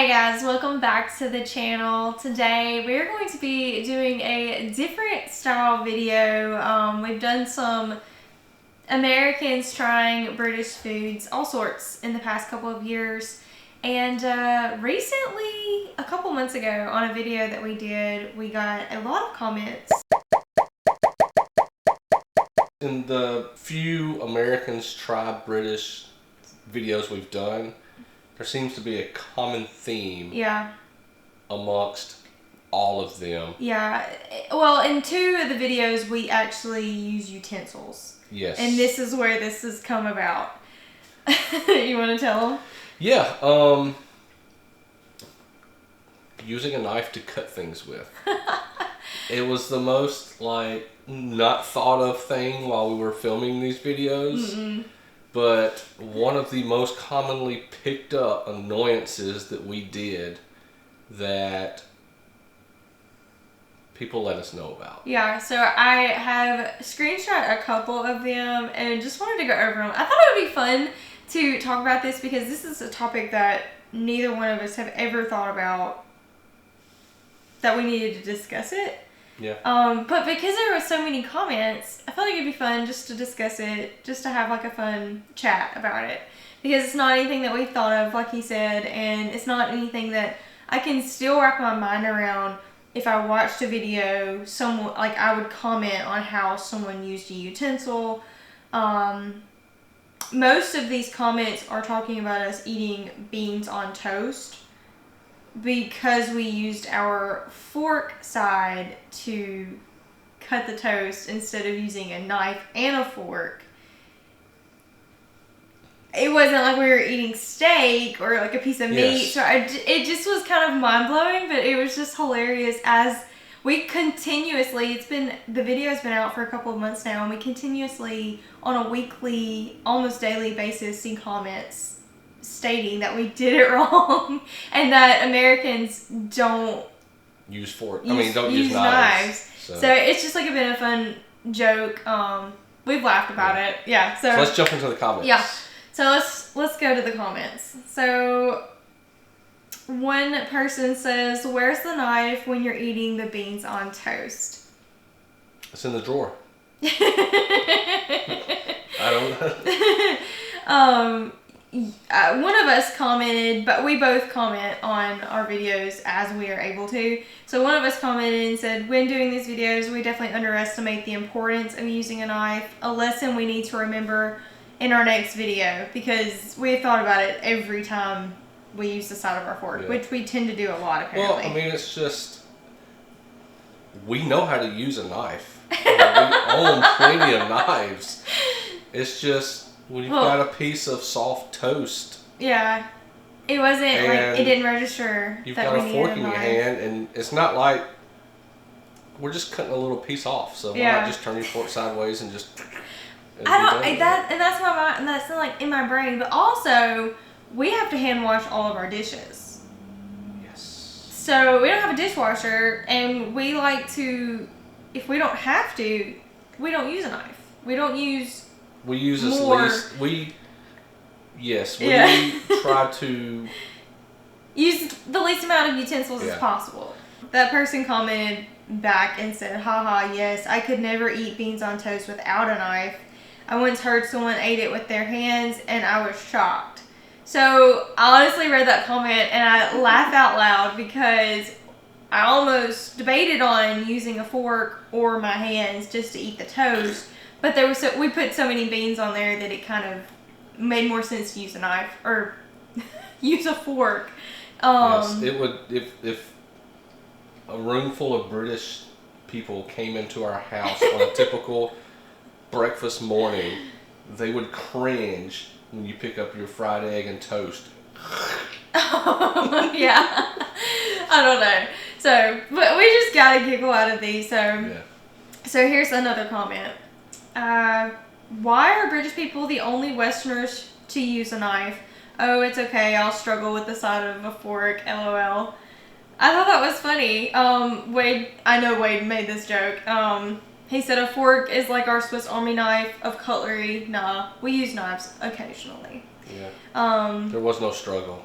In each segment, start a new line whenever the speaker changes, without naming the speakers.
Hey guys, welcome back to the channel. Today we're going to be doing a different style video. We've done some Americans trying British foods, all sorts, in the past couple of years. And recently, a couple months ago, on a video that we did, we got a lot of comments.
In the few Americans try British videos we've done, there seems to be a common theme amongst all of them.
Yeah. Well, in two of the videos, we actually use utensils.
Yes.
And this is where this has come about. You want to tell them?
Yeah. Using a knife to cut things with. It was the most, not thought of thing while we were filming these videos.
Mm-mm.
But one of the most commonly picked up annoyances that we did that people let us know about.
Yeah, so I have screenshot a couple of them and just wanted to go over them. I thought it would be fun to talk about this because this is a topic that neither one of us have ever thought about, that we needed to discuss it.
Yeah.
But because there were so many comments, I felt like it'd be fun just to discuss it, just to have a fun chat about it. Because it's not anything that we thought of, like he said, and it's not anything that I can still wrap my mind around. If I watched a video, I would comment on how someone used a utensil. Most of these comments are talking about us eating beans on toast, because we used our fork side to cut the toast instead of using a knife and a fork. It wasn't like we were eating steak or a piece of meat. So it just was kind of mind-blowing, but it was just hilarious as we continuously, the video has been out for a couple of months now, and we continuously, on a weekly, almost daily basis, see comments stating that we did it wrong and that Americans don't
use forks.
Don't use knives. So it's just been a fun joke. We've laughed about it. Yeah. So
let's jump into the comments.
Yeah. So let's go to the comments. So one person says, "Where's the knife when you're eating the beans on toast?"
It's in the drawer. I don't know.
One of us commented, but we both comment on our videos as we are able to. So one of us commented and said, "When doing these videos, we definitely underestimate the importance of using a knife, a lesson we need to remember in our next video," because we thought about it every time we use the side of our fork, which we tend to do a lot apparently.
Well, it's just, we know how to use a knife. We own plenty of knives. It's just, when you've got a piece of soft toast.
Yeah. It wasn't it didn't register.
You've got a fork in your hand, and it's not like we're just cutting a little piece off. So why not just turn your fork sideways and just.
That's in my brain. But also, we have to hand wash all of our dishes.
Yes.
So we don't have a dishwasher, and we like to, if we don't have to, we don't use a knife. We don't use.
We use try to
use the least amount of utensils as possible. That person commented back and said, "Haha, yes, I could never eat beans on toast without a knife. I once heard someone ate it with their hands and I was shocked." So I honestly read that comment and I laughed out loud because I almost debated on using a fork or my hands just to eat the toast. But we put so many beans on there that it kind of made more sense to use a knife or use a fork.
Yes, it would, if a room full of British people came into our house on a typical breakfast morning, they would cringe when you pick up your fried egg and toast.
Yeah. I don't know. So, but we just gotta giggle out of these. So here's another comment. Why are British people the only Westerners to use a knife? Oh, it's okay. I'll struggle with the side of a fork. LOL. I thought that was funny. I know Wade made this joke. He said a fork is like our Swiss Army knife of cutlery. Nah, we use knives occasionally.
Yeah. There was no struggle.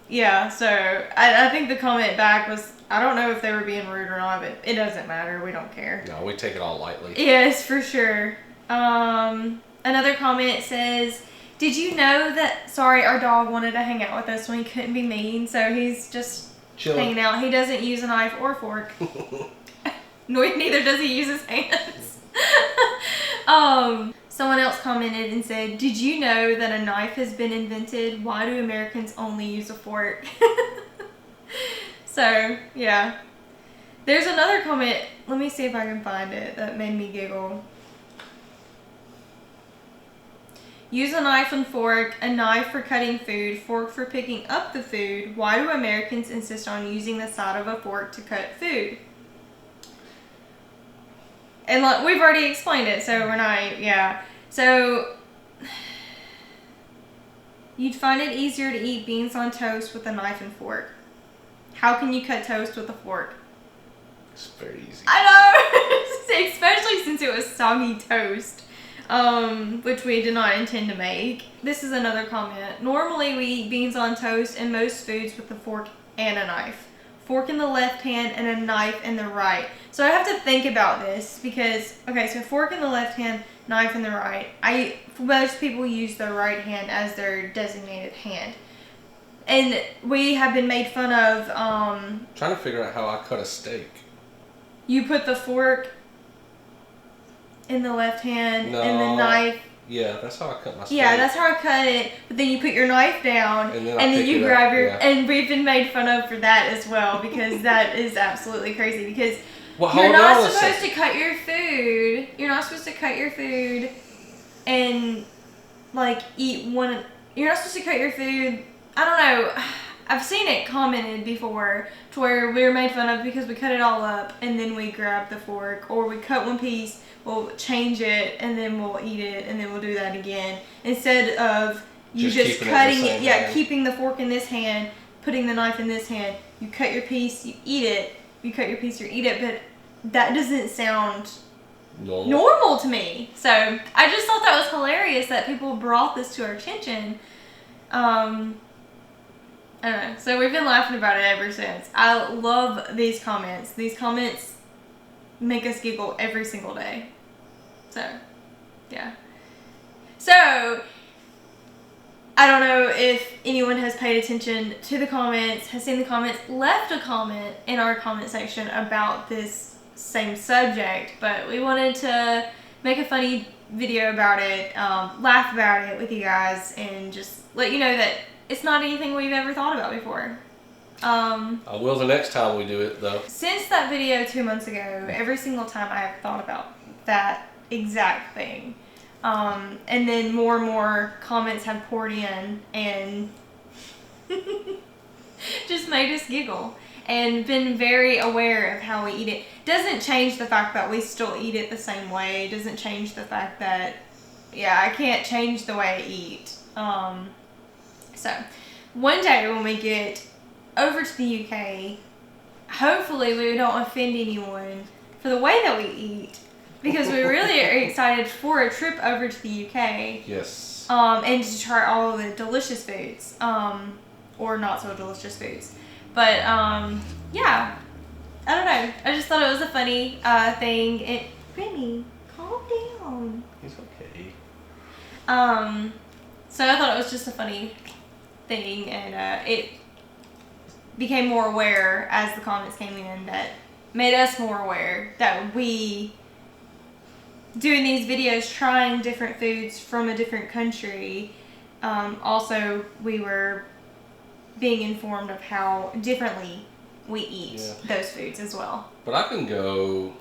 yeah, so I think the comment back was, I don't know if they were being rude or not, but it doesn't matter. We don't care.
No, we take it all lightly.
Yes, for sure. Another comment says, did you know that, sorry, our dog wanted to hang out with us when he couldn't be mean, so he's just
chilling,
hanging out. He doesn't use a knife or fork. Neither does he use his hands. Someone else commented and said, did you know that a knife has been invented? Why do Americans only use a fork? So, yeah. There's another comment, let me see if I can find it, that made me giggle. Use a knife and fork, a knife for cutting food, fork for picking up the food. Why do Americans insist on using the side of a fork to cut food? And look, we've already explained it, so we're not, yeah. So, you'd find it easier to eat beans on toast with a knife and fork. How can you cut toast with a fork?
It's very easy.
I know! Especially since it was soggy toast, which we did not intend to make. This is another comment. Normally we eat beans on toast and most foods with a fork and a knife. Fork in the left hand and a knife in the right. So I have to think about this because, okay, so fork in the left hand, knife in the right. Most people use their right hand as their designated hand. And we have been made fun of,
trying to figure out how I cut a steak.
You put the fork in the left hand and the knife.
Yeah, that's how I cut my steak.
Yeah, that's how I cut it. But then you put your knife down
and
then you grab your... Yeah. And we've been made fun of for that as well because that is absolutely crazy because you're not supposed to cut your food. You're not supposed to cut your food and like eat one... You're not supposed to cut your food... I don't know. I've seen it commented before to where we were made fun of because we cut it all up and then we grab the fork, or we cut one piece, we'll change it and then we'll eat it and then we'll do that again instead of you just cutting it. Yeah, keeping the fork in this hand, putting the knife in this hand. You cut your piece, you eat it. You cut your piece, you eat it, but that doesn't sound normal to me. So I just thought that was hilarious that people brought this to our attention. I don't know. So we've been laughing about it ever since. I love these comments. These comments make us giggle every single day. So, yeah. So, I don't know if anyone has paid attention to the comments, has seen the comments, left a comment in our comment section about this same subject, but we wanted to make a funny video about it, laugh about it with you guys, and just let you know that it's not anything we've ever thought about before.
I will the next time we do it, though.
Since that video 2 months ago, every single time I have thought about that exact thing. And then more and more comments have poured in and just made us giggle. And been very aware of how we eat it. Doesn't change the fact that we still eat it the same way. Doesn't change the fact that, yeah, I can't change the way I eat. So, one day when we get over to the UK, hopefully we don't offend anyone for the way that we eat, because we really are excited for a trip over to the UK.
Yes.
And to try all of the delicious foods, or not so delicious foods. But, yeah, I don't know. I just thought it was a funny thing. Remy, calm down.
He's okay.
So I thought it was just a funny thing, and it became more aware as the comments came in, that made us more aware that we, doing these videos, trying different foods from a different country, also we were being informed of how differently we eat those foods as well.
But I can go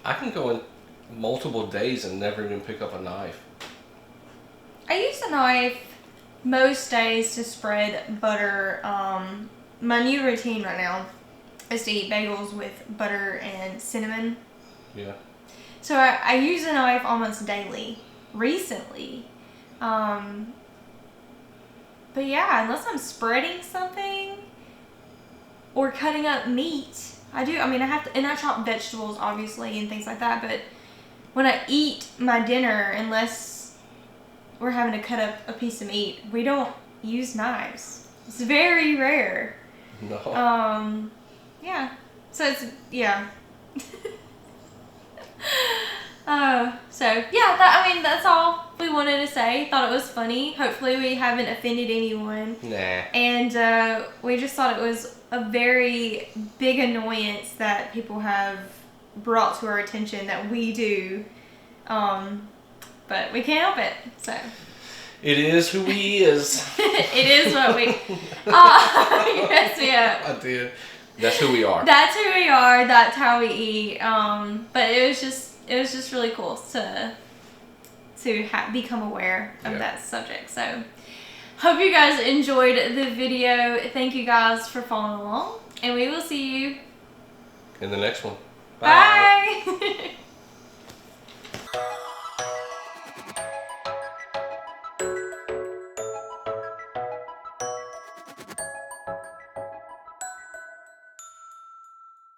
in multiple days and never even pick up a knife.
I use a knife most days to spread butter. My new routine right now is to eat bagels with butter and cinnamon.
Yeah.
So I use a knife almost daily recently. But yeah, unless I'm spreading something or cutting up meat, I have to, and I chop vegetables obviously and things like that, but when I eat my dinner, unless we're having to cut up a piece of meat, we don't use knives. It's very rare.
No.
Yeah. So it's, yeah. That's all we wanted to say. Thought it was funny. Hopefully we haven't offended anyone.
Nah.
And we just thought it was a very big annoyance that people have brought to our attention that we do. But we can't help it. So.
It is who he is.
It is what we. Yes, yeah.
I did. That's who we are.
That's who we are. That's how we eat. But it was just really cool to become aware of that subject. So, hope you guys enjoyed the video. Thank you guys for following along, and we will see you
in the next one.
Bye.